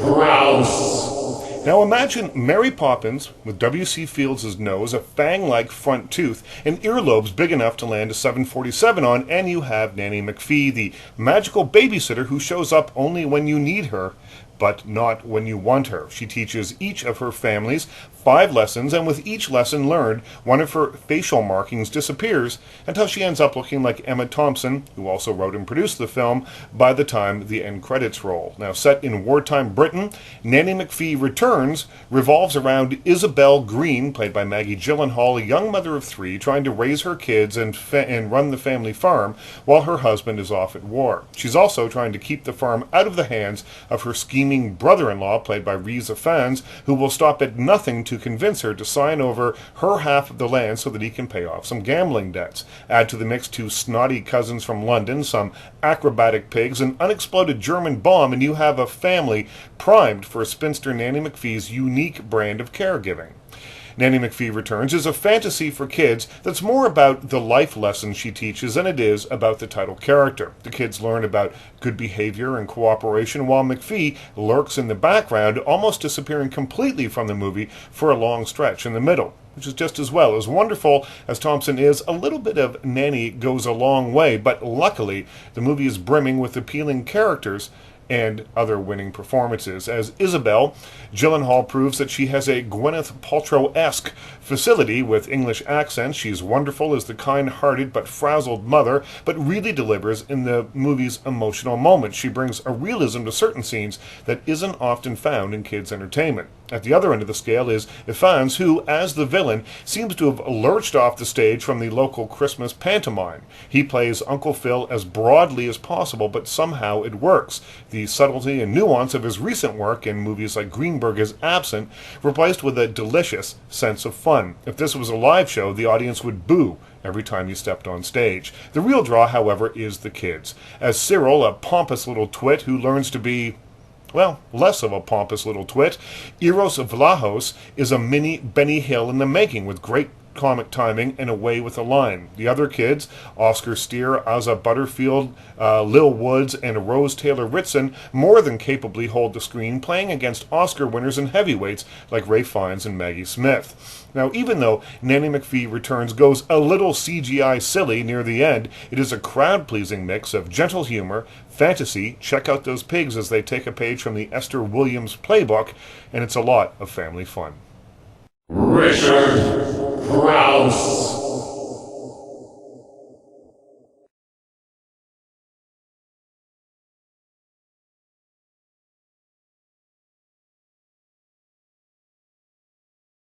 Crouse. Now imagine Mary Poppins with W.C. Fields' nose, a fang-like front tooth, and earlobes big enough to land a 747 on, and you have Nanny McPhee, the magical babysitter who shows up only when you need her, but not when you want her. She teaches each of her families 5 lessons, and with each lesson learned, one of her facial markings disappears until she ends up looking like Emma Thompson, who also wrote and produced the film, by the time the end credits roll. Now, set in wartime Britain, Nanny McPhee Returns revolves around Isabel Green, played by Maggie Gyllenhaal, a young mother of 3 trying to raise her kids and run the family farm while her husband is off at war. She's also trying to keep the farm out of the hands of her scheming brother-in-law, played by Rhys Ifans, who will stop at nothing to convince her to sign over her half of the land so that he can pay off some gambling debts. Add to the mix 2 snotty cousins from London, some acrobatic pigs, an unexploded German bomb, and you have a family primed for spinster Nanny McPhee's unique brand of caregiving. Nanny McPhee Returns is a fantasy for kids that's more about the life lessons she teaches than it is about the title character. The kids learn about good behavior and cooperation, while McPhee lurks in the background, almost disappearing completely from the movie for a long stretch in the middle, which is just as well. As wonderful as Thompson is, a little bit of Nanny goes a long way, but luckily the movie is brimming with appealing characters and other winning performances. As Isabel, Gyllenhaal proves that she has a Gwyneth Paltrow-esque facility with English accents. She's wonderful as the kind-hearted but frazzled mother, but really delivers in the movie's emotional moments. She brings a realism to certain scenes that isn't often found in kids' entertainment. At the other end of the scale is Ifans, who, as the villain, seems to have lurched off the stage from the local Christmas pantomime. He plays Uncle Phil as broadly as possible, but somehow it works. The subtlety and nuance of his recent work in movies like Greenberg is absent, replaced with a delicious sense of fun. If this was a live show, the audience would boo every time you stepped on stage. The real draw, however, is the kids. As Cyril, a pompous little twit who learns to be, well, less of a pompous little twit, Eros Vlahos is a mini Benny Hill in the making, with great comic timing and a way with a line. The other kids, Oscar Steer, Asa Butterfield, Lil Woods, and Rose Taylor Ritson, more than capably hold the screen, playing against Oscar winners and heavyweights like Ray Fiennes and Maggie Smith. Now, even though Nanny McPhee Returns goes a little CGI silly near the end, it is a crowd-pleasing mix of gentle humor, fantasy, check out those pigs as they take a page from the Esther Williams playbook, and it's a lot of family fun. Crouse.